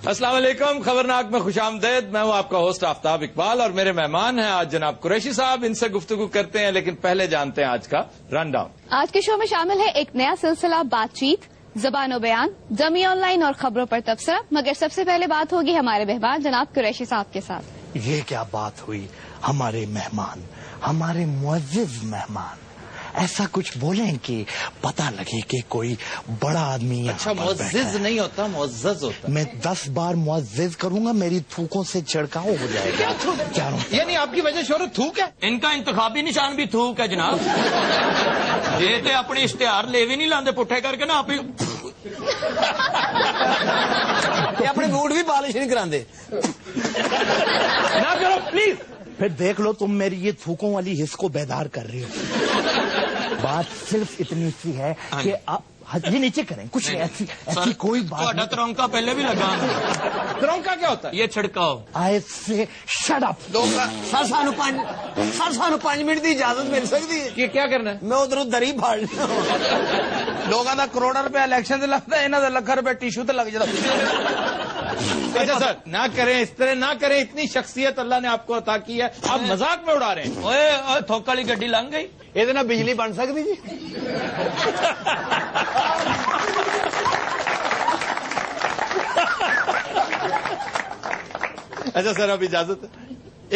السلام علیکم، خبرناک میں خوش آمدید. میں ہوں آپ کا ہوسٹ آفتاب اقبال اور میرے مہمان ہیں آج جناب قریشی صاحب. ان سے گفتگو کرتے ہیں لیکن پہلے جانتے ہیں آج کا رن ڈاؤن. آج کے شو میں شامل ہے ایک نیا سلسلہ بات چیت، زبان و بیان، ڈمی آن لائن اور خبروں پر تبصرہ. مگر سب سے پہلے بات ہوگی ہمارے مہمان جناب قریشی صاحب کے ساتھ. یہ کیا بات ہوئی؟ ہمارے مہمان، ہمارے معزز مہمان ایسا کچھ بولیں کہ پتہ لگے کہ کوئی بڑا آدمی. اچھا، معزز نہیں ہوتا، معزز ہوتا. میں 10 بار معزز کروں گا، میری تھوکوں سے چھڑکاؤ ہو جائے گا. کیا یعنی آپ کی وجہ شہرت تھوک ہے؟ ان کا انتخابی نشان بھی تھوک ہے جناب. یہ تے اپنے اشتہار لے بھی نہیں لاندے پٹھے کر کے نا آپ اپنے بوٹ بھی پالش نہیں کراندے. نہ کرو پلیز. پھر دیکھ لو تم میری یہ تھوکوں والی حص کو بیدار کر رہی ہو. بات صرف اتنی سی ہے کہ آپ یہ نیچے کریں، کچھ ایسی کوئی بات نہیں. ترونکا پہلے بھی لگا. ترونکا کیا ہوتا ہے؟ یہ چھڑکاؤ. آئے سے شٹ اپ. سر سانو 5 منٹ کی اجازت مل سکتی ہے؟ کہ کیا کرنا ہے؟ میں ادھر دری پھاڑنا. لوگوں کا کروڑا روپیہ الیکشن سے لگتا ہے، انہوں نے لکھ روپے ٹیشو تے لگ جاتا. اچھا سر، نہ کریں اس طرح، نہ کریں. اتنی شخصیت اللہ نے آپ کو عطا کی ہے، آپ مذاق میں اڑا رہے ہیں. اوے تھوک والی گڈی لنگ گئی. یہ بجلی بن سکتی جی؟ اچھا سر، اب اجازت ہے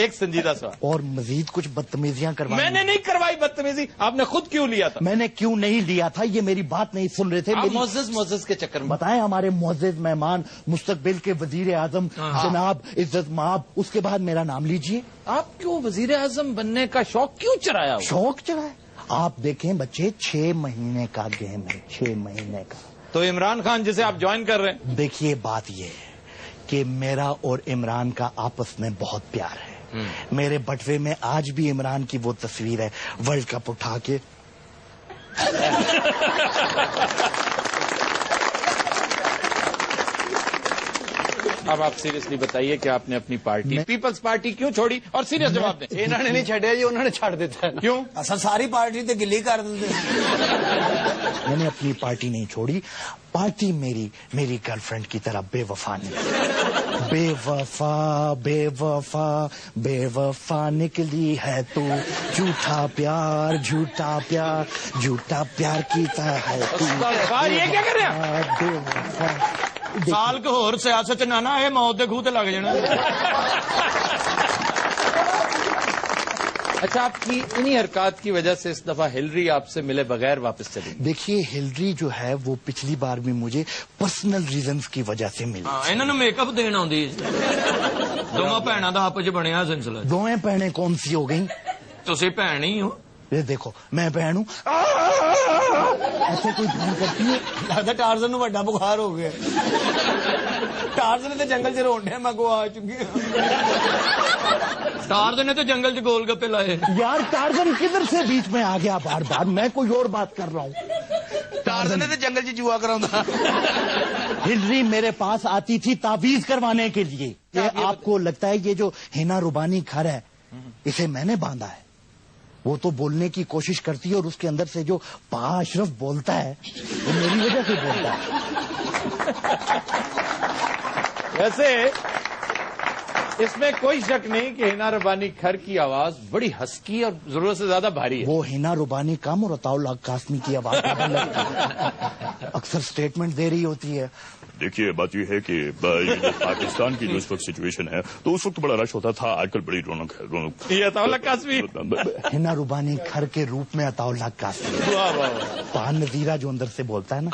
ایک سنجیدہ سوال. اور مزید کچھ بدتمیزیاں کروائی. میں نے نہیں کروائی بدتمیزی. آپ نے خود کیوں لیا تھا؟ میں نے کیوں نہیں لیا تھا؟ یہ میری بات نہیں سن رہے تھے. معزز کے چکر میں بتائیں. ہمارے معزز مہمان مستقبل کے وزیر اعظم جناب عزت مآب، اس کے بعد میرا نام لیجئے. آپ کیوں وزیر اعظم بننے کا شوق کیوں چرایا؟ شوق چڑھا ہے. آپ دیکھیں بچے، 6 مہینے کا گیم ہے، 6 مہینے کا. تو عمران خان جسے آپ جوائن کر رہے ہیں، دیکھیے بات یہ ہے کہ میرا اور عمران کا آپس میں بہت پیار ہے. میرے بٹوے میں آج بھی عمران کی وہ تصویر ہے ورلڈ کپ اٹھا کے. اب آپ سیریسلی بتائیے کہ آپ نے اپنی پارٹی پیپلز پارٹی کیوں چھوڑی؟ اور سیریس جواب دیں. انہوں نے نہیں چھڈیا جی، انہوں نے چھڈ دیتا ہے. کیوں؟ اصل ساری پارٹی تے گلی کر دیتے. میں نے اپنی پارٹی نہیں چھوڑی. پارٹی میری گرل فرینڈ کی طرح بے وفا نہیں. بے وفا بے وفا بے وفا نکلی ہے تو، جھوٹا پیار جھوٹا پیار جھوٹا پیار کی طرح ہے تو. یہ کیا کر رہے ہیں؟ بے وفا. سال کو ہور سیاست نانا یہ موت دے خوہ تے لگ جانا. اچھا، آپ کی انہی حرکات کی وجہ سے اس دفعہ ہلری آپ سے ملے بغیر واپس چلی. دیکھیے ہلری جو ہے وہ پچھلی بار بھی مجھے پرسنل ریزنز کی وجہ سے ملی. انہوں نے میک اپ دین آؤندی. دونوں بھیناں دا آپس وچ بنیا سلسلہ. دویں بہنیں کون سی ہو گئیں؟ تسی بھین ہی ہو. یہ دیکھو میں بہن ہوں. ایسے کوئی بہن کرتی ہے؟ لگتا ٹارزن نو بڑا بخار ہو گیا. ٹارزن نے جنگل چ روڈیا میں کو آ چکی ہوں. ٹارزن نے تو جنگل چ گول گپے لائے. یار ٹارزن کدھر سے بیچ میں آ گیا بار بار؟ میں کوئی اور بات کر رہا ہوں. ٹارزن نے تو جنگل چ جوا کراؤندا. ہلری میرے پاس آتی تھی تعویذ کروانے کے لیے. یہ آپ کو لگتا ہے یہ جو ہینا ربانی گھر ہے اسے میں نے باندھا ہے؟ وہ تو بولنے کی کوشش کرتی ہے اور اس کے اندر سے جو پا اشرف بولتا ہے وہ میری وجہ سے بولتا ہے. ویسے اس میں کوئی شک نہیں کہ ہینا ربانی کھر کی آواز بڑی ہسکی اور ضرورت سے زیادہ بھاری ہے. وہ ہینا ربانی کم اور عطاء اللہ قاسمی کی آواز اکثر سٹیٹمنٹ دے رہی ہوتی ہے. دیکھیے بات یہ ہے کہ پاکستان کی جو اس وقت سچویشن ہے تو اس وقت بڑا رش ہوتا تھا، آج کل بڑی رونق ہے. رونق یہ عطاء اللہ قاسمی ہینا ربانی گھر کے روپ میں عطاء اللہ قاسمی. پان نذیرہ جو اندر سے بولتا ہے نا.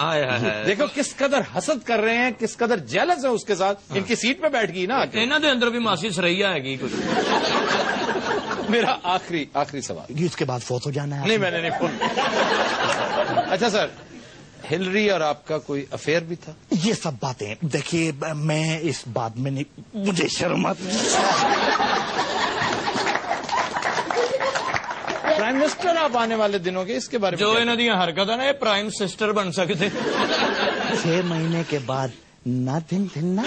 دیکھو کس قدر حسد کر رہے ہیں، کس قدر جیلس ہے اس کے ساتھ. ان کی سیٹ پہ بیٹھ گئی نا. انہوں دے اندر بھی ماسی سریا ہے گی کچھ. میرا آخری سوال. اس کے بعد فوت ہو جانا ہے. نہیں میں نے نہیں فون. اچھا سر، ہلری اور آپ کا کوئی افیئر بھی تھا؟ یہ سب باتیں دیکھیے میں اس بات میں نہیں، مجھے شرم آتی. پرائم منسٹر آپ آنے والے دنوں کے، اس کے بارے میں جو انہوں نے حرکت ہے نا، یہ پرائم سسٹر بن سکتے. 6 مہینے کے بعد نہ دن دن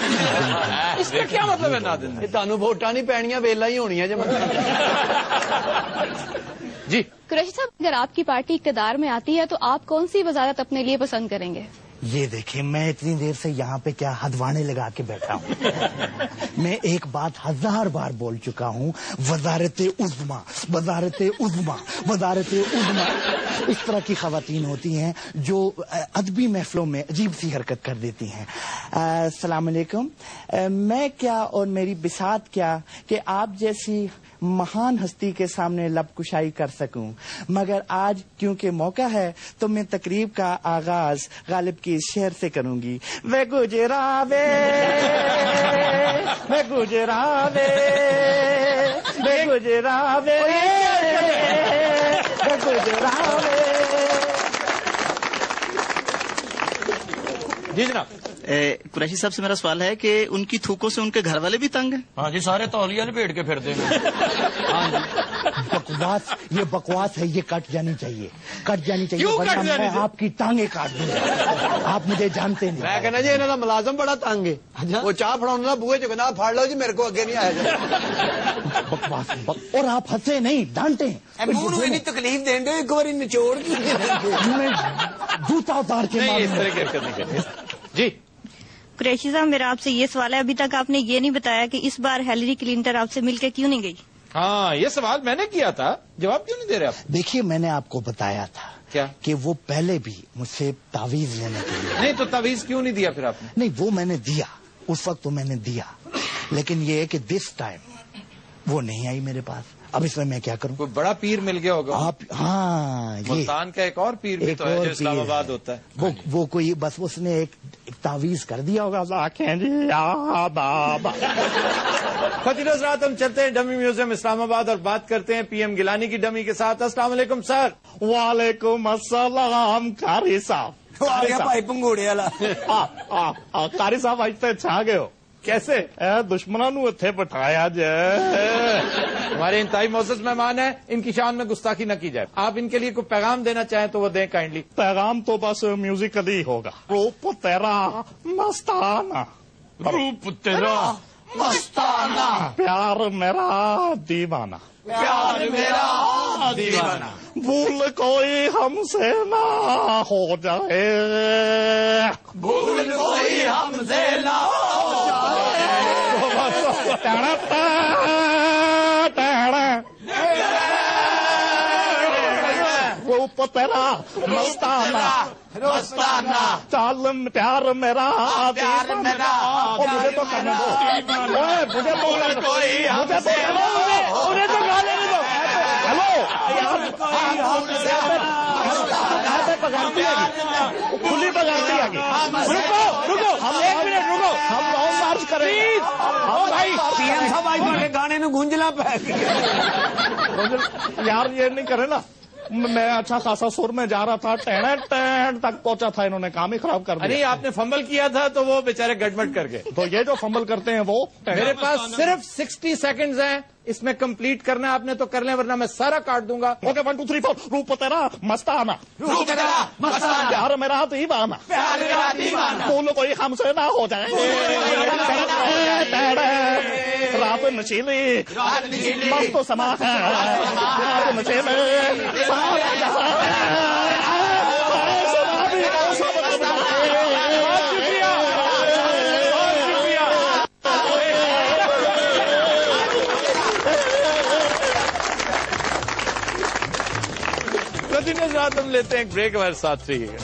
اس کا کیا مطلب ہے نہ دن؟ تمہیں ووٹاں نہیں پینیاں، ویلا ہی ہونی ہے. جی قریشی صاحب، اگر آپ کی پارٹی اقتدار میں آتی ہے تو آپ کون سی وزارت اپنے لیے پسند کریں گے؟ یہ دیکھیں میں اتنی دیر سے یہاں پہ کیا ہدوانے لگا کے بیٹھا ہوں. میں ایک بات 1000 بار بول چکا ہوں, وزارت عظما, وزارت عظما, وزارت عظما. اس طرح کی خواتین ہوتی ہیں جو ادبی محفلوں میں عجیب سی حرکت کر دیتی ہیں. السلام علیکم. میں کیا اور میری بساط کیا کہ آپ جیسی مہان ہستی کے سامنے لب کشائی کر سکوں, مگر آج کیونکہ موقع ہے تو میں تقریب کا آغاز غالب کی اس شعر سے کروں گی. وے گجراوے, وے گجراوے, وے گجراوے, وے گجراوے. جی جناب. قریشی صاحب سے میرا سوال ہے کہ ان کی تھوکوں سے ان کے گھر والے بھی تنگ ہیں؟ ہاں جی, سارے تولیہ لپیٹ کے پھرتے ہیں. ہاں جی. بکواس, یہ بکواس ہے, یہ کٹ جانی چاہیے, کٹ جانی چاہیے. کیوں کٹ جانی چاہیے؟ آپ کی ٹانگیں کاٹ دوں گا. آپ مجھے جانتے نہیں. میں کہنا جی انہوں کا ملازم بڑا تنگ ہے, وہ چاہ پڑا بوئے چکنا پھاڑ لو جی, میرے کو اگے نہیں آیا جائے. بکواس. اور آپ ہنسے نہیں, ڈانٹے. منہ تکلیف دیں ایک بار نچوڑ کی میں جوتا اتار کے نہیں, اس ماروں. طرح کی حرکت نہیں کرنی. جی قریشی صاحب, میرا آپ سے یہ سوال ہے, ابھی تک آپ نے یہ نہیں بتایا کہ اس بار ہیلری کلنٹن آپ سے مل کے کیوں نہیں گئی؟ ہاں, یہ سوال میں نے کیا تھا, جواب کیوں نہیں دے رہے آپ؟ دیکھیے میں نے آپ کو بتایا تھا کیا کہ وہ پہلے بھی مجھ سے تعویذ لینے کے لیے. نہیں تو تعویذ کیوں نہیں دیا پھر آپ نے؟ نہیں, وہ میں نے دیا, اس وقت تو میں نے دیا, لیکن یہ ہے کہ دس ٹائم وہ نہیں آئی میرے پاس. اب اس میں کیا کروں؟ کوئی بڑا پیر مل گیا ہوگا آپ. ہاں, یہ ملتان کا ایک اور پیر بھی تو ہے جو اسلام آباد ہوتا ہے. وہ کوئی بس اس نے ایک تعویذ کر دیا ہوگا. آنکھیں جی بابا. خواتین حضرات, ہم چلتے ہیں ڈمی میوزیم اسلام آباد اور بات کرتے ہیں پی ایم گیلانی کی ڈمی کے ساتھ. السلام علیکم سر. وعلیکم السلام قاری صاحب. بھائی پنگوڑے والا. قاری صاحب آج تو چھا گئے ہو. کیسے دشمنوں نو اتنے بٹھایا جائے. ہمارے انتہائی معزز مہمان ہیں, ان کی شان میں گستاخی نہ کی جائے. آپ ان کے لیے کوئی پیغام دینا چاہیں تو وہ دیں کائنڈلی. پیغام تو بس میوزیکلی ہوگا. روپ تیرا مستانہ, روپ تیرا مستانہ, پیار میرا دیوانہ, پیار میرا دیوانہ, بھول کوئی ہم سے نہ ہو جائے, بھول کوئی ہم سے نہ ہو جائے. روپ تیرا مستانہ, مستانہ, چال پیار میرا پیار میرا مجھے تو کرنے دو, مجھے تو گانے دو. ہلو, پگڑتی ہے, کھلی پگڑتی ہے. رکو ہم 1 منٹ رکو, ہم لانگ مارچ کریں. ہم بھائی پی ایم صاحب آج تھوڑے گانے نو گونجنا پے گیا. یار یہ نہیں کرے نا, میں اچھا خاصا سر میں جا رہا تھا, ٹین تک پہنچا تھا, انہوں نے کام ہی خراب کر دیا. نہیں, آپ نے فمبل کیا تھا تو وہ بیچارے گڑبڑ کر گئے. تو یہ جو فمبل کرتے ہیں وہ میرے پاس صرف 60 سیکنڈز ہیں, اس میں کمپلیٹ کرنا ہے آپ نے تو کر لیں, ورنہ میں سارا کاٹ دوں گا. اوکے 1 2 3 4. روپ تیرا مستانہ, روپ تیرا مستانہ, پیار میرا دیوانہ, پیار میرا دیوانہ, بھول کوئی ہم سے نہ ہو جائے. رات نشیلی مست سما ہے, رات نشیلی رات. ہم لیتے ہیں ایک بریک, ہمارے ساتھ رہیے گا.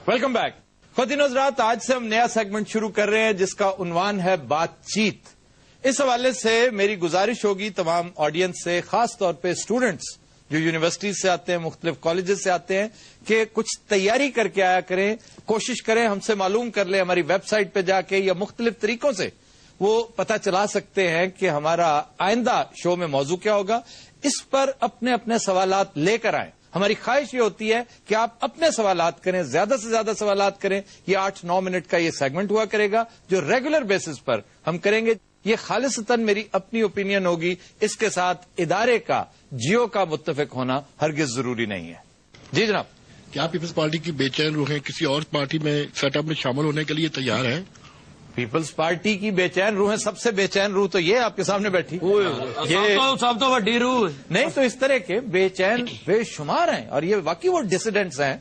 Welcome back. خواتین حضرات, آج سے ہم نیا سیگمنٹ شروع کر رہے ہیں جس کا عنوان ہے بات چیت. اس حوالے سے میری گزارش ہوگی تمام آڈینس سے, خاص طور پہ اسٹوڈنٹس جو یونیورسٹیز سے آتے ہیں, مختلف کالجز سے آتے ہیں, کہ کچھ تیاری کر کے آیا کریں, کوشش کریں ہم سے معلوم کر لیں ہماری ویب سائٹ پہ جا کے, یا مختلف طریقوں سے وہ پتہ چلا سکتے ہیں کہ ہمارا آئندہ شو میں موضوع کیا ہوگا. اس پر اپنے اپنے سوالات لے کر آئیں. ہماری خواہش یہ ہوتی ہے کہ آپ اپنے سوالات کریں, زیادہ سے زیادہ سوالات کریں. یہ 8-9 منٹ کا یہ سیگمنٹ ہوا کرے گا جو ریگولر بیسس پر ہم کریں گے. یہ خالصتاً میری اپنی اوپینین ہوگی, اس کے ساتھ ادارے کا, جیو کا متفق ہونا ہرگز ضروری نہیں ہے. جی جناب. کیا پیپلز پارٹی کی بے چین روحیں کسی اور پارٹی میں سیٹ اپ میں شامل ہونے کے لیے تیار ہیں؟ پیپلز پارٹی کی بے چین روح ہے, سب سے بے چین روح تو یہ آپ کے سامنے بیٹھی. سب تو وڈی روح نہیں تو اس طرح کے بے چین بے شمار ہیں, اور یہ واقعی وہ ڈسیڈنٹس ہیں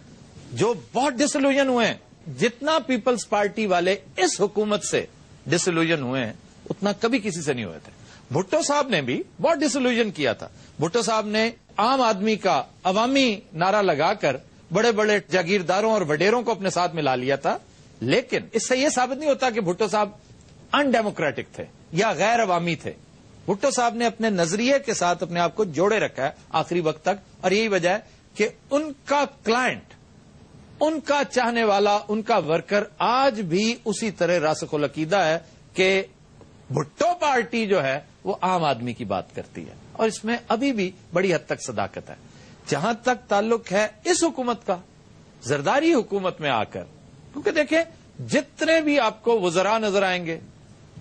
جو بہت ڈسلوژن ہوئے ہیں. جتنا پیپلز پارٹی والے اس حکومت سے ڈسلوژن ہوئے ہیں اتنا کبھی کسی سے نہیں ہوئے تھے. بھٹو صاحب نے بھی بہت ڈسلوژن کیا تھا. بھٹو صاحب نے عام آدمی کا عوامی نعرہ لگا کر بڑے بڑے جاگیرداروں اور وڈیروں کو اپنے ساتھ ملا لیا تھا. لیکن اس سے یہ ثابت نہیں ہوتا کہ بھٹو صاحب ان ڈیموکریٹک تھے یا غیر عوامی تھے. بھٹو صاحب نے اپنے نظریے کے ساتھ اپنے آپ کو جوڑے رکھا ہے آخری وقت تک, اور یہی وجہ ہے کہ ان کا کلائنٹ, ان کا چاہنے والا, ان کا ورکر آج بھی اسی طرح راسخ العقیدہ ہے کہ بھٹو پارٹی جو ہے وہ عام آدمی کی بات کرتی ہے, اور اس میں ابھی بھی بڑی حد تک صداقت ہے. جہاں تک تعلق ہے اس حکومت کا, زرداری حکومت میں آ کر, کیونکہ دیکھیں جتنے بھی آپ کو وزراء نظر آئیں گے,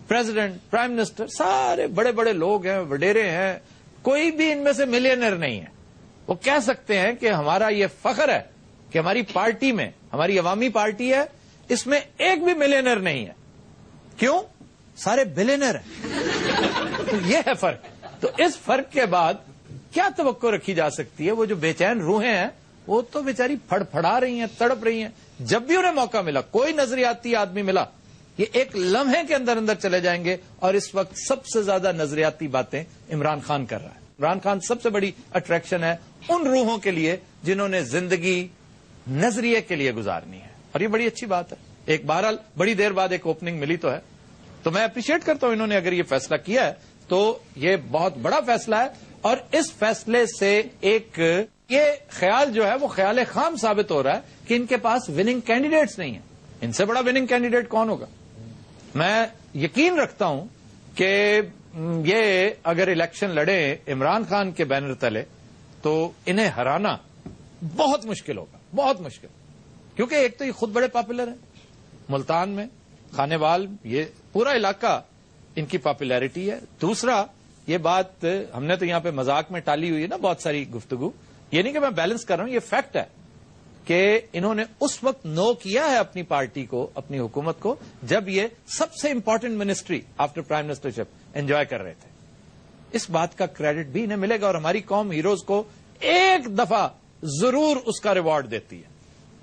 پریزیڈنٹ, پرائم منسٹر, سارے بڑے بڑے لوگ ہیں, وڈیرے ہیں, کوئی بھی ان میں سے ملینئر نہیں ہے. وہ کہہ سکتے ہیں کہ ہمارا یہ فخر ہے کہ ہماری پارٹی میں, ہماری عوامی پارٹی ہے, اس میں ایک بھی ملینئر نہیں ہے. کیوں؟ سارے بلینئر ہیں. تو یہ ہے فرق. تو اس فرق کے بعد کیا توقع رکھی جا سکتی ہے؟ وہ جو بے چین روحیں ہیں وہ تو بیچاری پھڑ پھڑا رہی ہیں, تڑپ رہی ہیں. جب بھی انہیں موقع ملا, کوئی نظریاتی آدمی ملا, یہ ایک لمحے کے اندر اندر چلے جائیں گے. اور اس وقت سب سے زیادہ نظریاتی باتیں عمران خان کر رہا ہے. عمران خان سب سے بڑی اٹریکشن ہے ان روحوں کے لیے جنہوں نے زندگی نظریے کے لیے گزارنی ہے, اور یہ بڑی اچھی بات ہے. ایک بہرحال بڑی دیر بعد ایک اوپننگ ملی تو ہے, تو میں اپریشیٹ کرتا ہوں انہوں نے اگر یہ فیصلہ کیا ہے تو یہ بہت بڑا فیصلہ ہے. اور اس فیصلے سے ایک یہ خیال جو ہے وہ خیال خام ثابت ہو رہا ہے کہ ان کے پاس وننگ کینڈیڈیٹس نہیں ہیں. ان سے بڑا وننگ کینڈیڈیٹ کون ہوگا؟ میں یقین رکھتا ہوں کہ یہ اگر الیکشن لڑے عمران خان کے بینر تلے تو انہیں ہرانا بہت مشکل ہوگا, بہت مشکل. کیونکہ ایک تو یہ خود بڑے پاپولر ہیں ملتان میں, کھانے وال, یہ پورا علاقہ ان کی پاپولیرٹی ہے. دوسرا یہ بات ہم نے تو یہاں پہ مذاق میں ٹالی ہوئی ہے نا بہت ساری گفتگو, یہ نہیں کہ میں بیلنس کر رہا ہوں, یہ فیکٹ ہے کہ انہوں نے اس وقت نو کیا ہے اپنی پارٹی کو, اپنی حکومت کو, جب یہ سب سے important ministry after prime ministership enjoy کر رہے تھے. اس بات کا کریڈٹ بھی انہیں ملے گا, اور ہماری قوم ہیروز کو ایک دفعہ ضرور اس کا ریوارڈ دیتی ہے,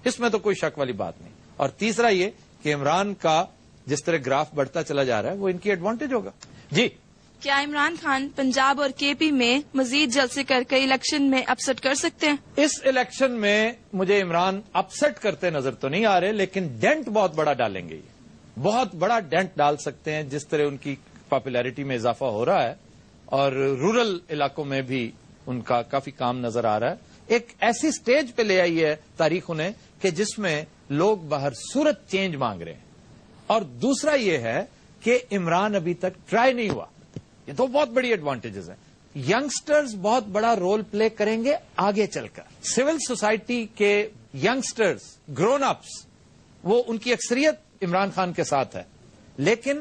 اس میں تو کوئی شک والی بات نہیں. اور تیسرا یہ کہ عمران کا جس طرح گراف بڑھتا چلا جا رہا ہے وہ ان کی ایڈوانٹیج ہوگا. جی, کیا عمران خان پنجاب اور کے پی میں مزید جلسے کر کے الیکشن میں اپسٹ کر سکتے ہیں؟ اس الیکشن میں مجھے عمران اپسٹ کرتے نظر تو نہیں آ رہے, لیکن ڈینٹ بہت بڑا ڈالیں گے, یہ بہت بڑا ڈینٹ ڈال سکتے ہیں جس طرح ان کی پاپولیرٹی میں اضافہ ہو رہا ہے, اور رورل علاقوں میں بھی ان کا کافی کام نظر آ رہا ہے. ایک ایسی سٹیج پہ لے آئی ہے تاریخ انہیں کہ جس میں لوگ باہر صورت چینج مانگ رہے ہیں. اور دوسرا یہ ہے کہ عمران ابھی تک ٹرائی نہیں ہوا, یہ تو بہت بڑی ایڈوانٹیجز ہیں. ینگسٹرز بہت بڑا رول پلے کریں گے آگے چل کر. سول سوسائٹی کے ینگسٹرز, گرون اپس, وہ ان کی اکثریت عمران خان کے ساتھ ہے, لیکن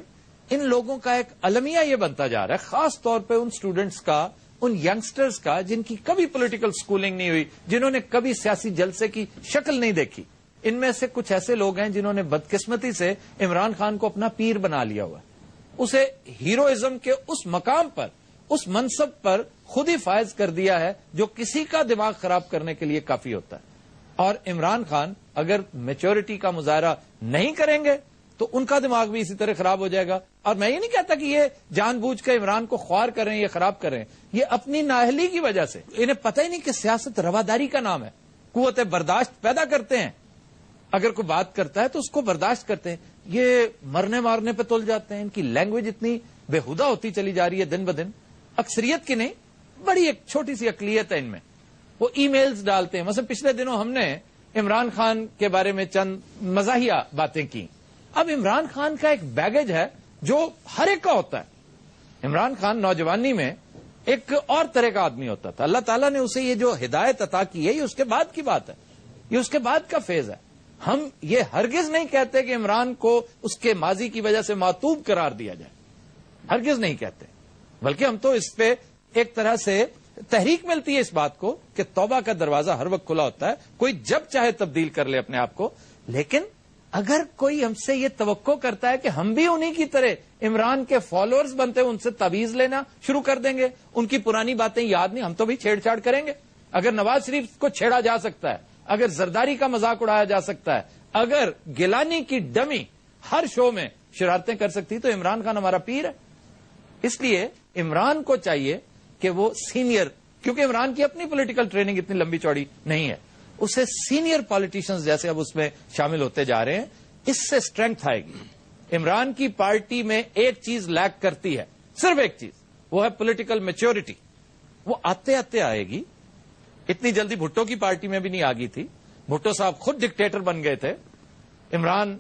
ان لوگوں کا ایک المیہ یہ بنتا جا رہا ہے, خاص طور پہ ان اسٹوڈنٹس کا, ان ینگسٹرز کا جن کی کبھی پولیٹیکل سکولنگ نہیں ہوئی, جنہوں نے کبھی سیاسی جلسے کی شکل نہیں دیکھی. ان میں سے کچھ ایسے لوگ ہیں جنہوں نے بدقسمتی سے عمران خان کو اپنا پیر بنا لیا ہوا ہے, اسے ہیروئزم کے اس مقام پر, اس منصب پر خود ہی فائز کر دیا ہے جو کسی کا دماغ خراب کرنے کے لیے کافی ہوتا ہے. اور عمران خان اگر میچورٹی کا مظاہرہ نہیں کریں گے تو ان کا دماغ بھی اسی طرح خراب ہو جائے گا. اور میں یہ نہیں کہتا کہ یہ جان بوجھ کے عمران کو خوار کریں یا خراب کریں, یہ اپنی نااہلی کی وجہ سے, انہیں پتہ ہی نہیں کہ سیاست رواداری کا نام ہے, قوت برداشت پیدا کرتے ہیں. اگر کوئی بات کرتا ہے تو اس کو برداشت کرتے ہیں, یہ مرنے مارنے پہ تل جاتے ہیں. ان کی لینگویج اتنی بےہودہ ہوتی چلی جا رہی ہے دن بدن. اکثریت کی نہیں, بڑی ایک چھوٹی سی اقلیت ہے ان میں. وہ ای میلز ڈالتے ہیں. مثلا پچھلے دنوں ہم نے عمران خان کے بارے میں چند مزاحیہ باتیں کی. اب عمران خان کا ایک بیگیج ہے جو ہر ایک کا ہوتا ہے. عمران خان نوجوانی میں ایک اور طرح کا آدمی ہوتا تھا. اللہ تعالیٰ نے اسے یہ جو ہدایت عطا کی ہے یہ اس کے بعد کی بات ہے, یہ اس کے بعد کا فیز ہے. ہم یہ ہرگز نہیں کہتے کہ عمران کو اس کے ماضی کی وجہ سے معتوب قرار دیا جائے, ہرگز نہیں کہتے, بلکہ ہم تو اس پہ ایک طرح سے تحریک ملتی ہے اس بات کو کہ توبہ کا دروازہ ہر وقت کھلا ہوتا ہے, کوئی جب چاہے تبدیل کر لے اپنے آپ کو. لیکن اگر کوئی ہم سے یہ توقع کرتا ہے کہ ہم بھی انہی کی طرح عمران کے فالوورز بنتے ہیں, ان سے تعویذ لینا شروع کر دیں گے, ان کی پرانی باتیں یاد نہیں, ہم تو بھی چھیڑ چھاڑ کریں گے. اگر نواز شریف کو چھیڑا جا سکتا ہے اگر زرداری کا مذاق اڑایا جا سکتا ہے، اگر گیلانی کی ڈمی ہر شو میں شرارتیں کر سکتی تو عمران خان ہمارا پیر ہے. اس لیے عمران کو چاہیے کہ وہ سینئر، کیونکہ عمران کی اپنی پولیٹیکل ٹریننگ اتنی لمبی چوڑی نہیں ہے، اسے سینئر پالیٹیشنز جیسے اب اس میں شامل ہوتے جا رہے ہیں، اس سے اسٹرینتھ آئے گی. عمران کی پارٹی میں ایک چیز لیک کرتی ہے، صرف ایک چیز، وہ ہے پولیٹیکل میچورٹی. وہ آتے آتے آئے گی. اتنی جلدی بھٹو کی پارٹی میں بھی نہیں آ گئی تھی. بھٹو صاحب خود ڈکٹیٹر بن گئے تھے. عمران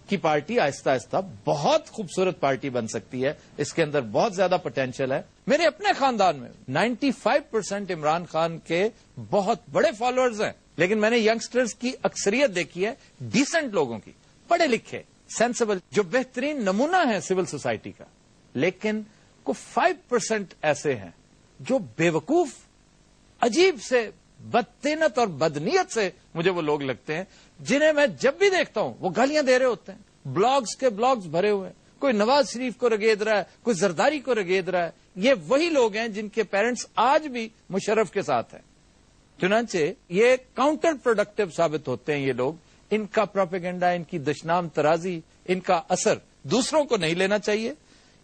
کی پارٹی آہستہ آہستہ بہت خوبصورت پارٹی بن سکتی ہے. اس کے اندر بہت زیادہ پوٹینشیل ہے. میرے اپنے خاندان میں 95% عمران خان کے بہت بڑے فالوورز ہیں، لیکن میں نے ینگسٹرز کی اکثریت دیکھی ہے، ڈیسنٹ لوگوں کی، پڑھے لکھے، سینسیبل، جو بہترین نمونہ ہے سول سوسائٹی کا. لیکن کو 5% ایسے ہیں جو بیوقوف، عجیب سے بدطینت اور بدنیت سے مجھے وہ لوگ لگتے ہیں، جنہیں میں جب بھی دیکھتا ہوں وہ گالیاں دے رہے ہوتے ہیں. بلاگز کے بلاگز بھرے ہوئے ہیں، کوئی نواز شریف کو رگید رہا ہے، کوئی زرداری کو رگید رہا ہے. یہ وہی لوگ ہیں جن کے پیرنٹس آج بھی مشرف کے ساتھ ہیں. چنانچہ یہ کاؤنٹر پروڈکٹیو ثابت ہوتے ہیں یہ لوگ. ان کا پروپیگنڈا، ان کی دشنام ترازی، ان کا اثر دوسروں کو نہیں لینا چاہیے.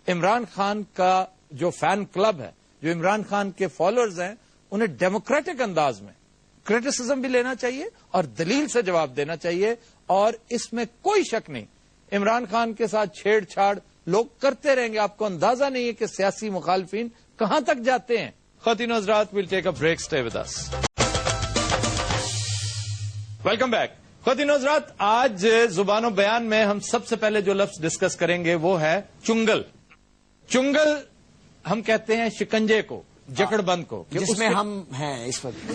عمران خان کا جو فین کلب ہے، جو عمران خان کے فالوورز ہیں، انہیں ڈیموکریٹک انداز میں کرٹیسزم بھی لینا چاہیے اور دلیل سے جواب دینا چاہیے. اور اس میں کوئی شک نہیں، عمران خان کے ساتھ چھیڑ چھاڑ لوگ کرتے رہیں گے. آپ کو اندازہ نہیں ہے کہ سیاسی مخالفین کہاں تک جاتے ہیں. خواتین و حضرات، we'll take a break, stay with us. Welcome back. خواتین و حضرات، آج زبان و بیان میں ہم سب سے پہلے جو لفظ ڈسکس کریں گے وہ ہے چنگل. چنگل ہم کہتے ہیں شکنجے کو، جکڑ بند کو، جس میں ہم ہیں اس وقت.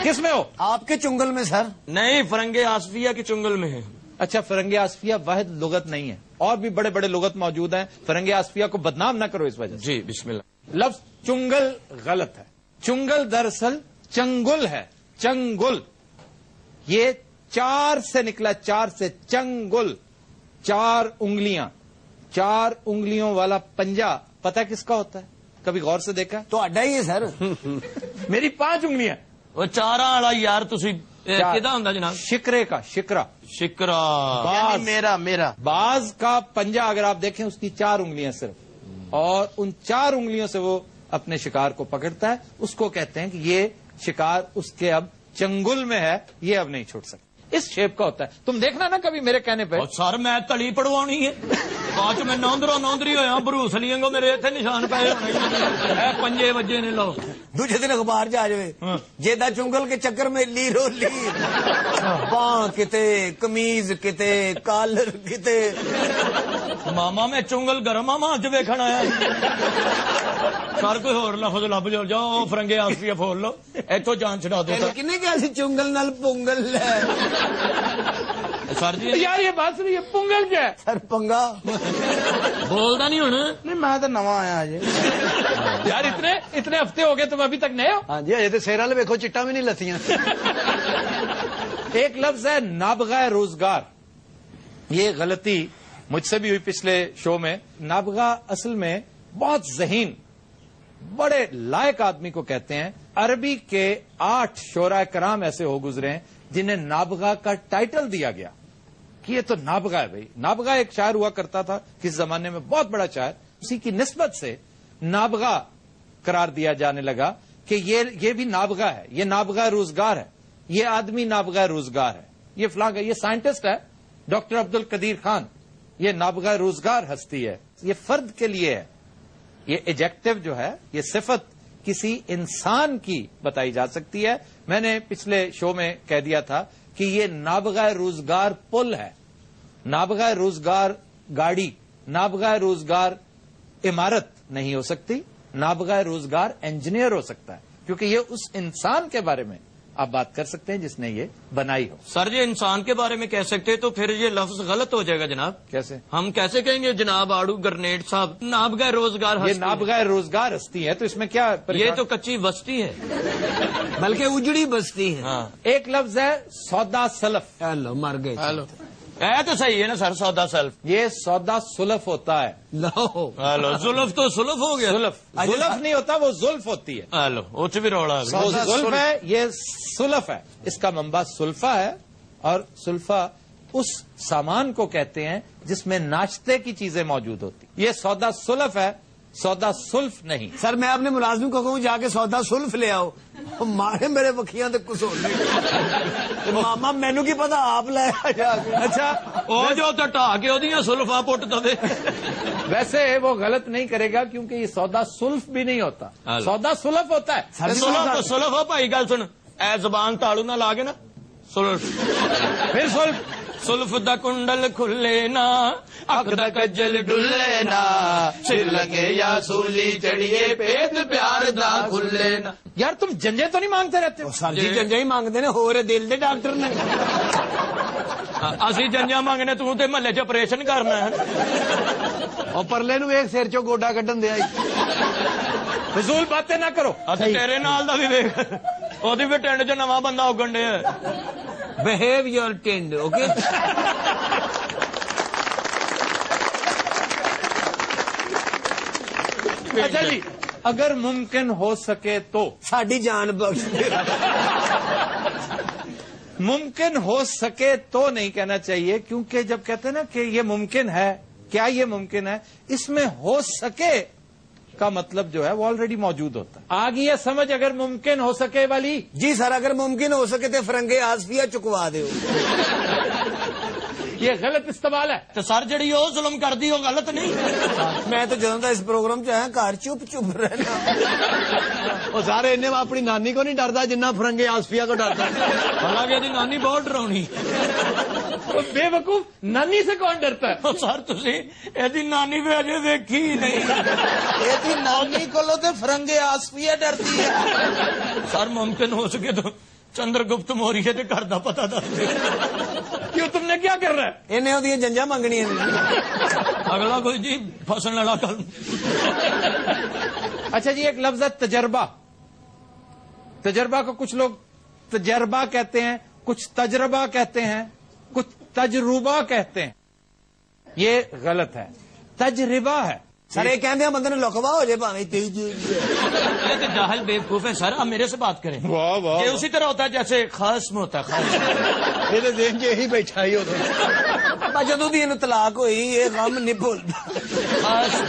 کس میں ہو؟ آپ کے چنگل میں سر. نہیں، فرنگ آصفیہ کے چنگل میں ہے. اچھا، فرنگ آصفیہ واحد لغت نہیں ہے، اور بھی بڑے بڑے لغت موجود ہیں. فرنگ آصفیہ کو بدنام نہ کرو اس وجہ سے. جی بسم اللہ. لفظ چنگل غلط ہے. چنگل دراصل چنگل ہے. چنگل یہ 4 سے نکلا، 4 سے چنگل. 4 انگلیاں، 4 انگلیوں والا پنجہ پتہ کس کا ہوتا ہے؟ کبھی غور سے دیکھا؟ تو اڈا ہی ہے سر. میری 5 انگلیاں. وہ چارا والا یار تسی کدا ہوندا جناب؟ شکرے کا، شکرا. شکرا باز، میرا باز کا پنجہ اگر آپ دیکھیں اس کی 4 انگلیاں صرف، اور ان 4 انگلیوں سے وہ اپنے شکار کو پکڑتا ہے. اس کو کہتے ہیں کہ یہ شکار اس کے اب چنگل میں ہے، یہ اب نہیں چھوٹ سکتا. اس شیپ کا ہوتا ہے. تم دیکھنا نا کبھی میرے کہنے پہ. سر میں تلی پڑوانی ہے، بعد میں نوندری ہوا بروس لیے گو میرے اتنے نشان پہ پنجے وجے نے. لو دوسرے دن اخبار جا جائے جیدا چنگل کے چکر میں لیرو لی، باں کتے، قمیض کتے، کالر کتے. ماما میں چنگل گرم ماما اج ویکھن آیا. سر کوئی ہور لفظ لب جو جاؤ فرنگے آسٹری فول لو، اتو جان چھڑا دو. کنے کیا سی چنگل نال پونگل ہے. سر جی یار یہ بات سنیے، پنگل کیا ہے؟ سر پنگا بولتا نہیں ہونا. نہیں، میں تو نواں آیا جی. یار اتنے ہفتے ہو گئے تم ابھی تک نئے ہو. ہاں جی، اجے تو سیر والے ویکھو چٹا بھی نہیں لتیاں. ایک لفظ ہے نابغہ روزگار. یہ غلطی مجھ سے بھی ہوئی پچھلے شو میں. نابغہ اصل میں بہت ذہین، بڑے لائق آدمی کو کہتے ہیں. عربی کے 8 شعراء کرام ایسے ہو گزرے ہیں جنہیں نابغہ کا ٹائٹل دیا گیا کہ یہ تو نابغہ ہے. بھائی نابغہ ایک شاعر ہوا کرتا تھا کس زمانے میں، بہت بڑا شاعر، اسی کی نسبت سے نابغہ قرار دیا جانے لگا کہ یہ بھی نابغہ ہے، یہ نابغہ روزگار ہے، یہ آدمی نابغہ روزگار ہے، یہ فلاں کا، یہ سائنٹسٹ ہے ڈاکٹر عبد القدیر خان، یہ نابغہ روزگار ہستی ہے. یہ فرد کے لیے ہے. یہ ایجیکٹو جو ہے، یہ صفت کسی انسان کی بتائی جا سکتی ہے. میں نے پچھلے شو میں کہہ دیا تھا کہ یہ نابغہ روزگار پل ہے، نابغہ روزگار گاڑی، نابغہ روزگار عمارت نہیں ہو سکتی، نابغہ روزگار انجینئر ہو سکتا ہے، کیونکہ یہ اس انسان کے بارے میں آپ بات کر سکتے ہیں جس نے یہ بنائی ہو. سر جی انسان کے بارے میں کہہ سکتے تو پھر یہ لفظ غلط ہو جائے گا جناب. کیسے؟ ہم کیسے کہیں گے جناب آڑو گرنیڈ صاحب نابغہ روزگار یہ نابغہ روزگار ہستی ہے، تو اس میں کیا؟ یہ تو کچی بستی ہے، بلکہ اجڑی بستی ہے. ہاں. ایک لفظ ہے سودا سلف. ہیلو مر گئے. اے تو صحیح ہے نا سر, سودا سلف. یہ سودا سلف ہوتا ہے. ہلو زلف تو سلف ہو گیا. زلف نہیں ہوتا, وہ زلف ہوتی ہے. ہلو وہ بھی روڑا. وہ زلف ہے, یہ سلف ہے. اس کا منبع سلفا ہے, اور سلفا اس سامان کو کہتے ہیں جس میں ناشتے کی چیزیں موجود ہوتی. یہ سودا سلف ہے, سودا سلف نہیں. سر میں اپنے ملازم کو کہوں جا کے سودا سلف لے آؤ, مارے میرے وکیاں تے کچھ ہونے. ماما مینو کی پتا آپ لایا جا کے. اچھا وہ جو تو ٹا کے وہ سلفا پٹ دے. ویسے وہ غلط نہیں کرے گا کیونکہ یہ سودا سلف بھی نہیں ہوتا, سودا سلف ہوتا ہے. سلف ہو بھائی, گل سن, اے زبان تاڑو نہ لا کے نا سلف, پھر سلف. سلف دا کنڈل کھلے نا, اکھ دا کجل ڈلے نا, سر لگے یا سولی چڑھیے, پیت پیار دا کھلے نا. یار تم جنجے تو نہیں مانگتے رہتے ہو؟ سر جی جنجا ہی مانگتے نے, ہو رہے دل دے ڈاکٹر نے. اسی جنجا مانگنے, تو تے محلے چ آپریشن کرنا ہے. اور پرلے نو ایک سر چو گوڈا کڈن دیا. فضول باتیں نہ کرو. تیرے نال دا بھی ویکھ, اودی بھی ٹنڈ چ نواں بندہ اگن ڈیا. بہیو یور ٹینڈ, اوکے. اچھا جی, اگر ممکن ہو سکے تو ساڈی جان بخش. ممکن ہو سکے تو نہیں کہنا چاہیے, کیونکہ جب کہتے ہیں نا کہ یہ ممکن ہے, کیا یہ ممکن ہے, اس میں ہو سکے کا مطلب جو ہے وہ آلریڈی موجود ہوتا ہے. آ گئی ہے سمجھ اگر ممکن ہو سکے والی؟ جی سر, اگر ممکن ہو سکے تو فرنگے آصفیہ چکوا دیو. یہ غلط استعمال ہے. تو سر جڑی وہ ظلم کر دی وہ غلط نہیں. میں تو جدوں دا اس پروگرام چ آیا گھر چپ چپ رہنا. وہ سارے انہیں اپنی نانی کو نہیں ڈردا جنہ فرنگے آصفیہ کو ڈرتا. حالانکہ دی نانی بہت ڈراؤنی. بے وقوف, نانی سے کون ڈرتا ہے؟ سر تسی ایدی نانی بھی اجے ویکھی ہی نہیں. یہ نانی کو تے فرنگے آصفیہ ڈرتی ہے. سر ممکن ہو سکے تو چندر گپت موریے تے گھر دا پتہ دس دے. کیوں, تم نے کیا کرنا ہے؟ انہیں وہ جنجا منگنی. اگلا کوئی جی فسن والا کل. اچھا جی, ایک لفظ ہے تجربہ. تجربہ کو کچھ لوگ تجربہ کہتے ہیں, کچھ تجربہ کہتے ہیں, کچھ تجربہ کہتے ہیں. یہ غلط ہے, تجربہ ہے. سر یہ کہتے ہیں بندے نے لکوا ہو جائے پاویں تیز. یہ تو جاہل بیوقوف ہے سر, آپ میرے سے بات کریں. واہ واہ, یہ اسی طرح ہوتا ہے جیسے خاص میں ہوتا ہے. خاص یہ ذہن چ یہی بیٹھا ہی ہوتا. جدوں دی انہوں طلاق ہوئی یہ غم نہیں بھولتا. خاص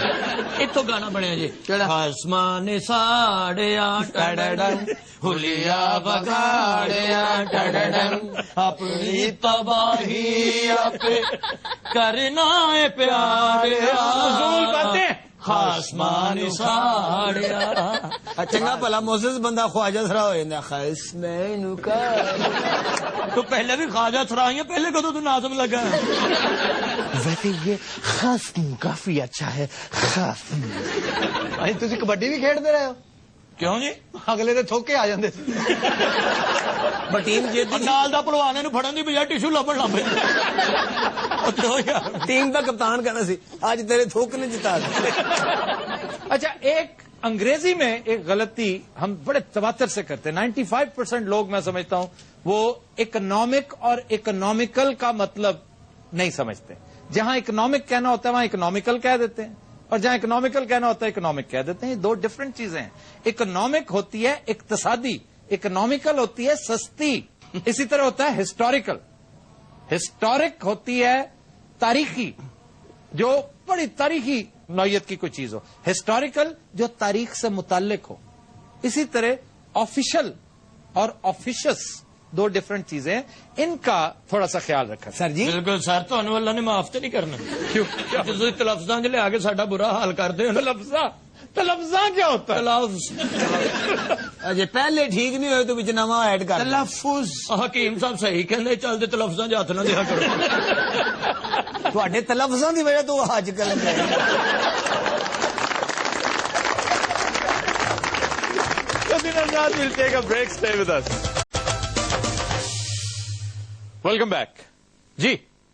اتو گانا بنیا جی, آسمان ساڑیا ٹڈڈن, ہولیا بگاڑیا ٹڈڈن, اپنی تباہی آپ کرنا ہے پیار. فضول باتیں. آسمان ساڑیا. چنگا بھلا موسس بندہ خواجہ سرا ہو جاتا. خاص میں تو پہلے بھی خواجہ سرا ہی, پہلے کدو تو نازم لگا. ویسے یہ خاصم کافی اچھا ہے. خاصم تھی کبڈی بھی کھیڈتے رہے ہو؟ کیوں جی؟ اگلے تو تھوکے آ جاندے. ٹیم جیت نال دا پلوانے نو پھڑن دی بجائے ٹیشو لبن لگ پے. ٹیم کا کپتان کہنا سی آج تیرے تھوک نے جتا. اچھا, ایک انگریزی میں ایک غلطی ہم بڑے تواتر سے کرتے ہیں. 95% لوگ میں سمجھتا ہوں وہ اکنامک اور اکنامیکل کا مطلب نہیں سمجھتے. جہاں اکنامک کہنا ہوتا ہے وہاں اکنامیکل کہہ دیتے ہیں, اور جہاں اکنامیکل کہنا ہوتا ہے اکنامک کہہ دیتے ہیں. یہ دو ڈفرنٹ چیزیں ہیں. اکنامک ہوتی ہے اقتصادی, اکنامیکل ہوتی ہے سستی. اسی طرح ہوتا ہے ہسٹوریکل. ہسٹورک ہوتی ہے تاریخی, جو بڑی تاریخی نوعیت کی کوئی چیز ہو. ہسٹوریکل جو تاریخ سے متعلق ہو. اسی طرح آفیشل اور آفیشس دو ڈفرنٹ چیزیں ہیں, ان کا تھوڑا سا خیال رکھا. سر جی بالکل سر, تو اللہ نے معاف تو نہیں کرنا. کیوں تلفظاں لے آ کے ساڈا برا حال کر دے. تلفظاں کیا ہوتا ہے؟ اجے پہلے ٹھیک نہیں ہوئے تو بچ نواں ایڈ کر. تلفظ حکیم صاحب صحیح کہندے, چلتے تلفظاں ہاتھ نہ دیا کرو. تواڈے تلفظاں دی وجہ تو حج کرن گئے. We'll take a break. Stay with us. Welcome back. جی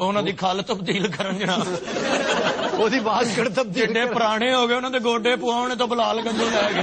ਉਹਨਾਂ ਦੀ ਖਲ ਤਬਦੀਲ ਕਰਨ ਜਨਾਬ, ਉਹਦੀ ਬਾਸਕਟ ਤਬਦੀਲ ਜਿੰਨੇ ਪੁਰਾਣੇ ਹੋ ਗਏ ਉਹਨਾਂ ਦੇ ਗੋਡੇ ਪਵਾਉਣੇ ਤੋਂ ਬਲਾਲ ਗੰਜੋ ਲੈ ਗਏ।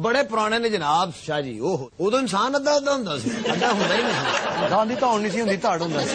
ਬੜੇ ਪੁਰਾਣੇ ਨੇ ਜਨਾਬ ਸ਼ਾਹ ਜੀ। ਉਹ ਉਦੋਂ ਇਨਸਾਨ ਅੱਧਾ ਹੁੰਦਾ ਸੀ, ਅੱਧਾ ਹੁੰਦਾ ਹੀ ਨਹੀਂ ਸੀ। ਇਨਸਾਨ ਦੀ ਧੌਣ ਨਹੀਂ ਸੀ ਹੁੰਦੀ, ਧਾੜ ਹੁੰਦਾ ਸੀ।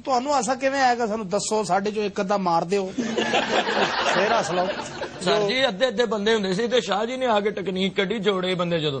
ਤੁਹਾਨੂੰ ਐਸਾ ਕਿਵੇਂ ਆਏਗਾ? ਸਾਨੂੰ ਦੱਸੋ, ਸਾਡੇ ਚੋਂ ਇੱਕ ਅੱਧਾ ਮਾਰ ਦਿਓ ਫੇਰ ਹੱਸ ਲਓ। ਸਰ ਜੀ ਅੱਧੇ ਅੱਧੇ ਬੰਦੇ ਹੁੰਦੇ ਸੀ ਤੇ ਸ਼ਾਹ ਜੀ ਨੇ ਆ ਕੇ ਟੈਕਨੀਕ ਕੱਢੀ, ਜੋੜੇ ਬੰਦੇ ਜਦੋਂ।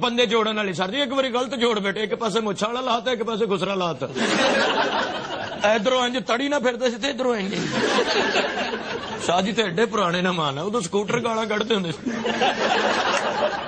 ਬੰਦੇ ਜੋੜਨ ਵਾਲੀ ਸਰ ਜੀ, ਇੱਕ ਵਾਰੀ ਗਲਤ ਜੋੜ ਬੈਠੇ, ਇੱਕ ਪਾਸੇ ਮੁੱਛਾਂ ਵਾਲਾ ਲਾਤਾ, ਇੱਕ ਪਾਸੇ ਗੁਸਰਾ ਲਾਤਾ। ਇਧਰੋਂ ਇੰਜ ਤੜੀ ਨਾ ਫਿਰਦੇ ਸੀ ਤੇ ਇਧਰੋਂ ਇੰਜ। ਸ਼ਾਹ ਜੀ ਤੇ ਐਡੇ ਪੁਰਾਣੇ ਨਾ ਮਾਨ, ਉਦੋਂ ਸਕੂਟਰ ਗਾਲਾਂ ਕੱਢਦੇ ਹੁੰਦੇ ਸੀ।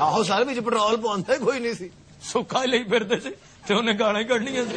ਆਹੋ ਸਰ, ਵਿੱਚ ਪੈਟਰੋਲ ਪਾਉਂਦਾ ਕੋਈ ਨਹੀਂ ਸੀ। ਸੁੱਕਾ ਹੀ ਲਈ ਫਿਰਦੇ ਸੀ ਤੇ ਉਹਨੇ ਗਾਲਾਂ ਹੀ ਕੱਢਣੀਆਂ ਸੀ।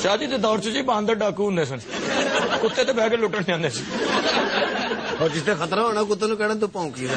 ਸ਼ਾਹ ਜੀ ਦੇ ਦੌਰ 'ਚ ਜੀ ਬਾਂਦਰ ਡਾਕੂ ਹੁੰਦੇ ਸਨ, ਕੁੱਤੇ ਤੇ ਬਹਿ ਕੇ ਲੁੱਟਣ ਜਾਂਦੇ ਸੀ। ਔਰ ਜਿਸ ਤੇ ਖਤਰਾ ਹੋਣਾ ਕੁੱਤੇ ਨੂੰ ਕਹਿਣਾ ਤੂੰ ਭੌਂਕੀ ਜਾ।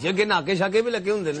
ਜੀ ਅੱਗੇ ਨਾਕੇ ਛਾਕੇ ਵੀ ਲੱਗੇ ਹੁੰਦੇ ਨੇ।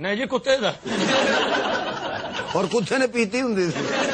ਨਹੀਂ ਜੀ ਕੁੱਤੇ ਦਾ। ਔਰ ਕੁੱਤੇ ਨੇ ਪੀਤੀ ਹੁੰਦੀ ਸੀ।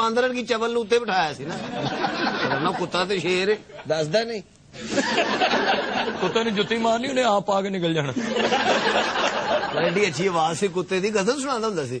ਬਾਂਦਰ ਕੀ ਚਵਲ ਨੂੰ ਉੱਤੇ ਬਿਠਾਇਆ ਸੀ ਨਾ। ਨਾ ਕੁੱਤਾ ਤੇ ਸ਼ੇਰ ਦੱਸਦਾ ਨਹੀਂ। ਕੁੱਤੇ ਨੇ ਜੁੱਤੀ ਮਾਰਨੀ, ਉਹਨੇ ਆਪ ਆ ਕੇ ਨਿਕਲ ਜਾਣਾ। ਐਡੀ ਅੱਛੀ ਆਵਾਜ਼ ਸੀ ਕੁੱਤੇ ਦੀ, ਗਜ਼ਲ ਸੁਣਾਉਂਦਾ ਹੁੰਦਾ ਸੀ।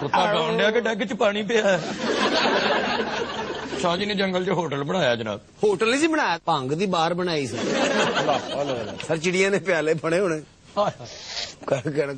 ਕੁੱਤਾ ਗਾਉਣ ਡਿਆ ਕਿ ਡੱਗ 'ਚ ਪਾਣੀ ਪਿਆ। ਸ਼ਾਹ ਜੀ ਨੇ ਜੰਗਲ 'ਚ ਹੋਟਲ ਬਣਾਇਆ ਜਨਾਬ। ਹੋਟਲ ਨਹੀਂ ਸੀ ਬਣਾਇਆ, ਭੰਗ ਦੀ ਬਾਰ ਬਣਾਈ ਸੀ। ਸਰ ਚਿੜੀਆਂ ਨੇ ਪਿਆਲੇ ਬਣੇ ਹੋਣੇ।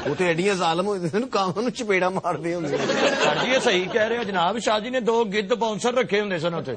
ਉਹ ਤੇ ਐਡੀਆਂ ਜ਼ਾਲਮ ਹੋਏ ਨੇ, ਕਾਵਾਂ ਨੂੰ ਚਪੇੜਾ ਮਾਰਦੇ ਹੁੰਦੇ। ਸਰ ਜੀ ਇਹ ਸਹੀ ਕਹਿ ਰਹੇ ਹੋ ਜਨਾਬ। ਸ਼ਾਹ ਜੀ ਨੇ 2 ਗਿੱਧ ਬਾਉਂਸਰ ਰੱਖੇ ਹੁੰਦੇ ਸਨ ਉੱਥੇ।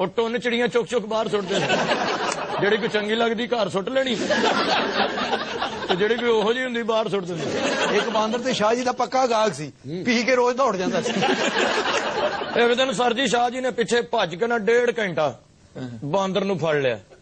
ਉਹ ਟੁੰਨ ਚਿੜੀਆਂ ਚੁੱਕ ਚੁੱਕ ਬਾਹਰ ਸੁੱਟਦੇ ਸੀ। ਜਿਹੜੀ ਕੋਈ ਚੰਗੀ ਲੱਗਦੀ ਘਰ ਸੁੱਟ ਲੈਣੀ, ਤੇ ਜਿਹੜੀ ਕੋਈ ਉਹੋ ਜਿਹੀ ਹੁੰਦੀ ਬਾਹਰ ਸੁੱਟ ਦਿੰਦੇ। ਇੱਕ ਬਾਂਦਰ ਤੇ ਸ਼ਾਹ ਜੀ ਦਾ ਪੱਕਾ ਗਾਹਕ ਸੀ, ਪੀ ਕੇ ਰੋਜ਼ ਦੌੜ ਜਾਂਦਾ ਸੀ। ਇੱਕ ਦਿਨ ਸਰ ਜੀ ਸ਼ਾਹ ਜੀ ਨੇ ਪਿੱਛੇ ਭੱਜ ਕੇ ਨਾ 1.5 ਘੰਟਾ ਬਾਂਦਰ ਨੂੰ ਫੜ ਲਿਆ।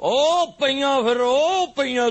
ਉਹ ਪਈਆਂ ਫਿਰ ਉਹ ਪਈਆਂ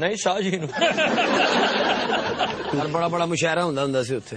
ਨਹੀਂ ਸ਼ਾਹ ਜੀ ਨੂੰ। ਬੜਾ ਬੜਾ ਮੁਸ਼ਾਇਰਾ ਹੁੰਦਾ ਸੀ ਉੱਥੇ।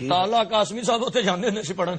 ਤਾਲਾ ਕਾਸਮੀ ਸਾਹਿਬ ਉੱਥੇ ਜਾਂਦੇ ਹੁੰਦੇ ਸੀ ਪੜਨ।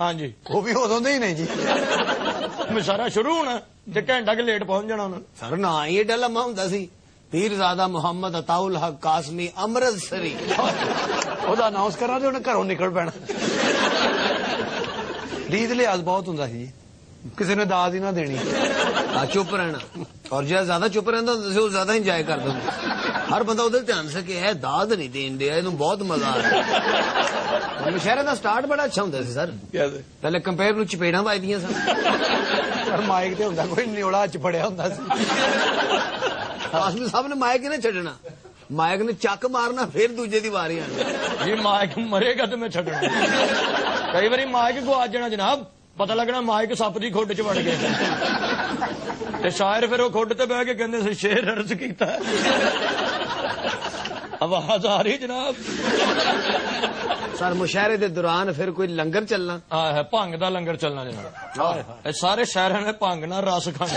ਹਾਂਜੀ, ਉਹ ਵੀ ਉਦੋਂ ਦੇ ਹੀ ਨਹੀਂ ਜੀ। ਮੁਸ਼ਾਇਰਾ ਸ਼ੁਰੂ ਹੋਣਾ ਤੇ ਘੰਟਾ ਕਿ ਲੇਟ ਪਹੁੰਚ ਜਾਣਾ ਉਹਨਾਂ ਨੇ। ਸਰ ਨਾ ਹੀ ਏਡਾ ਲੰਮਾ ਹੁੰਦਾ ਸੀ। ਪੀਰਜ਼ਾਦਾ ਮੁਹੰਮਦ ਅਤਾਉਲ ਹਕ ਕਾਸਮੀ ਅੰਮ੍ਰਿਤਸਰੀ। ਉਹਦਾ ਅਨਾਉਂਸ ਕਰਨਾ ਤੇ ਉਹਨੇ ਘਰੋਂ ਨਿਕਲ ਪੈਣਾ। ਰੀਤ ਲਿਹਾਜ਼ ਬਹੁਤ ਹੁੰਦਾ ਸੀ ਜੀ, ਕਿਸੇ ਨੇ ਦਾਦ ਹੀ ਨਾ ਦੇਣੀ। ਆ ਚੁੱਪ ਰਹਿਣਾ, ਔਰ ਜਿਹੜਾ ਜ਼ਿਆਦਾ ਚੁੱਪ ਰਹਿੰਦਾ ਹੁੰਦਾ ਸੀ ਉਹ ਜ਼ਿਆਦਾ ਇੰਜੋਏ ਕਰਦਾ ਹੁੰਦਾ। ਹਰ ਬੰਦਾ ਉਹਦੇ ਧਿਆਨ ਸੇ ਕਿ ਇਹ ਦਾਦ ਨਹੀਂ ਦੇਣ ਡਿਆ, ਇਹਨੂੰ ਬਹੁਤ ਮਜ਼ਾ ਆ ਰਿਹਾ। ਮੁਸ਼ਾਇਰੇ ਦਾ ਸਟਾਰਟ ਬੜਾ ਅੱਛਾ ਹੁੰਦਾ ਸੀ ਸਰ। ਪਹਿਲੇ ਕੰਪੇਅਰ ਨੂੰ ਚਪੇੜਾਂ ਵੱਜਦੀਆਂ ਸਨ। ਪਰ ਮਾਈਕ ਤੇ ਹੁੰਦਾ ਕੋਈ ਨਿਓਲਾ ਚ ਫੜਿਆ ਹੁੰਦਾ ਸੀ। ਕਾਸਮੀ ਸਾਹਿਬ ਨੇ ਮਾਈਕ ਹੀ ਨਾ ਛੱਡਣਾ, ਮਾਈਕ ਨੇ ਚੱਕ ਮਾਰਨਾ, ਫਿਰ ਦੂਜੇ ਦੀ ਵਾਰੀ ਆਣੀ। ਜੀ ਮਾਈਕ ਮਰੇਗਾ ਤੇ ਮੈਂ ਛੱਡਣਾ। ਕਈ ਵਾਰੀ ਮਾਈਕ ਗਵਾਚ ਜਾਣਾ ਜਨਾਬ, ਪਤਾ ਲੱਗਣਾ ਮਾਈਕ ਸੱਪ ਦੀ ਖੁੱਡ 'ਚ ਵੜ ਗਏ। ਤੇ ਸ਼ਾਇਰ ਫਿਰ ਉਹ ਖੁੱਡ ਤੇ ਬਹਿ ਕੇ ਕਹਿੰਦੇ ਸੀ ਸ਼ੇਰ ਅਰਜ਼ ਕੀਤਾ। ਆਵਾਜ਼ ਆ ਰਹੀ ਜਨਾਬ। ਸਰ ਮੁਸ਼ਾਇਰੇ ਦੇ ਦੌਰਾਨ ਫਿਰ ਕੋਈ ਲੰਗਰ ਚੱਲਣਾ। ਆ ਹੈ ਭੰਗ ਦਾ ਲੰਗਰ ਚੱਲਣਾ ਜਨਾਬ। ਇਹ ਸਾਰੇ ਸ਼ਹਿਰਾਂ ਨੇ ਭੰਗ ਨਾਲ ਰਸ ਖਾਣਾ।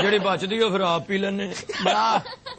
ਜਿਹੜੀ ਬਚਦੀ ਉਹ ਫਿਰ ਆਪ ਪੀ ਲੈਣੇ।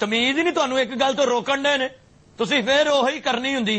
ਤਮੀਜ਼ ਹੀ ਨਹੀਂ ਤੁਹਾਨੂੰ, ਇੱਕ ਗੱਲ ਤੋਂ ਰੋਕਣ ਦੇ ਨੇ। ਤੁਸੀਂ ਫੇਰ ਉਹੀ ਕਰਨੀ ਹੁੰਦੀ।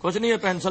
ਕੁਛ ਨਹੀਂ, ਇਹ ਪੈਨਸਲ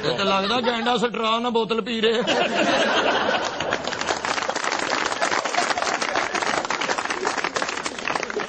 ਇਹ ਤਾਂ ਲੱਗਦਾ ਗੈਂਡਾ ਸਟਰਾ ਨਾਲ ਬੋਤਲ ਪੀ ਰਹੇ।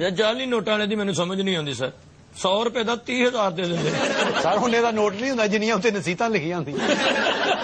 ਇਹ ਜਾਲੀ ਨੋਟਾਂ ਵਾਲੇ ਦੀ ਮੈਨੂੰ ਸਮਝ ਨਹੀਂ ਆਉਂਦੀ ਸਰ। 100 ਰੁਪਏ ਦਾ 30,000 ਦੇ ਦਿੰਦੇ। ਸਰ ਉਹਨੇ ਦਾ ਨੋਟ ਨਹੀਂ ਹੁੰਦਾ ਜਿੰਨੀਆਂ ਉੱਤੇ ਨਸੀਹਤਾਂ ਲਿਖੀਆਂ ਹੁੰਦੀਆਂ।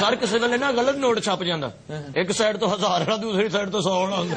ਸਰ ਕਿਸੇ ਵੇਲੇ ਨਾ ਗਲਤ ਨੋਟ ਛਪ ਜਾਂਦਾ, ਇੱਕ ਸਾਈਡ ਤੋਂ 1000 ਵਾਲਾ ਦੂਸਰੀ ਸਾਈਡ ਤੋਂ 100 ਵਾਲਾ ਹੁੰਦਾ,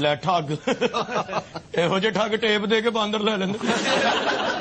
ਲੈ ਠੱਗ ਇਹੋ ਜਿਹੇ ਠੱਗ ਟੇਪ ਦੇ ਕੇ ਬਾਂਦਰ ਲੈ ਲੈਂਦੇ।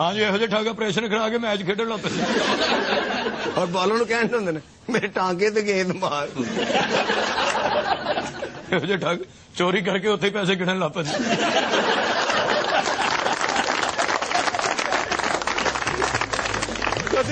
ਹਾਂਜੀ ਇਹੋ ਜਿਹੇ ਠੱਗ ਆਪਰੇਸ਼ਨ ਕਰਾ ਕੇ ਮੈਚ ਖੇਡਣ ਲੱਗ ਪੈਂਦੇ। ਔਰ ਬਾਲੋਂ ਨੂੰ ਕਹਿਣ ਹੁੰਦੇ ਨੇ ਮੇਰੇ ਟਾਂਕੇ ਤੇ ਗੇਂਦ ਮਾਰ। ਇਹੋ ਜਿਹੇ ਠੱਗ ਚੋਰੀ ਕਰਕੇ ਉੱਥੇ ਹੀ ਪੈਸੇ ਗਿਣਨ ਲੱਗ ਪੈਂਦੇ।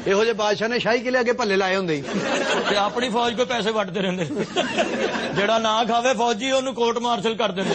ਇਹੋ ਜਿਹੇ ਬਾਦਸ਼ਾਹ ਨੇ ਸ਼ਾਹੀ ਕਿਲੇ ਅੱਗੇ ਭੱਲੇ ਲਾਏ ਹੁੰਦੇ ਤੇ ਆਪਣੀ ਫੌਜ ਕੋ ਪੈਸੇ ਵੱਟਦੇ ਰਹਿੰਦੇ। ਜਿਹੜਾ ਨਾ ਖਾਵੇ ਫੌਜੀ ਉਹਨੂੰ ਕੋਰਟ ਮਾਰਸ਼ਲ ਕਰ ਦਿੰਦੇ।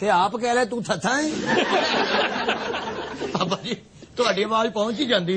ਤੇ ਆਪ ਕਹਿ ਲੈ ਤੂੰ ਥੱਥਾ ਹੈ। ਬਾਬਾ ਜੀ ਤੁਹਾਡੀ ਆਵਾਜ਼ ਪਹੁੰਚ ਹੀ ਜਾਂਦੀ।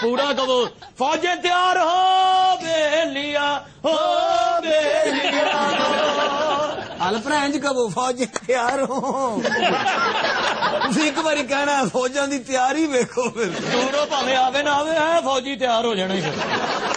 ਪੂਰਾ ਕਹੋ, ਫੌਜੇ ਤਿਆਰ ਹੋ ਬੇਲੀਆ ਹੋ ਬੇਲੀਆ। ਅਲਪਨਾ ਇੰਜ ਕਹੋ, ਫੌਜ ਤਿਆਰ ਹੋ। ਤੁਸੀਂ ਇੱਕ ਵਾਰੀ ਕਹਿਣਾ ਫੌਜਾਂ ਦੀ ਤਿਆਰੀ ਵੇਖੋ, ਫਿਰ ਦੂਰੋਂ ਭਾਵੇਂ ਆਵੇ ਨਾ ਆਵੇ ਹੈ ਫੌਜੀ ਤਿਆਰ ਹੋ ਜਾਣਾ ਹੀ। ਫਿਰ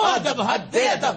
ਅਦਬ ਹੱਦੇ ਅਦਬ,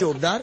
ਚੌਬਦਾਰ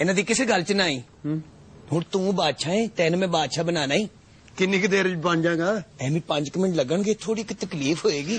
ਇਹਨਾਂ ਦੀ ਕਿਸੇ ਗੱਲ ਚ ਨਾ ਆਈ। ਹੁਣ ਤੂੰ ਬਾਦਸ਼ਾਹ ਹੈ, ਤੈਨੂੰ ਮੈਂ ਬਾਦਸ਼ਾਹ ਬਣਾਣਾ ਹੀ। ਕਿੰਨੀ ਕੁ ਦੇਰ ਚ ਬਣ ਜਾਗਾ? ਐਵੇਂ 5 ਮਿੰਟ ਲੱਗਣਗੇ, ਥੋੜੀ ਕਿ ਤਕਲੀਫ ਹੋਏਗੀ।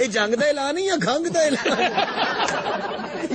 ਇਹ ਜੰਗ ਦਾ ਐਲਾਨ ਜਾਂ ਖੰਗ ਦਾ ਐਲਾਨ?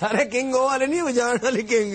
ਸਾਰੇ ਕਿੰਗ ਉਹ ਵਾਲੇ ਨਹੀਂ ਵਜਾਣ ਵਾਲੇ ਕਿੰਗ।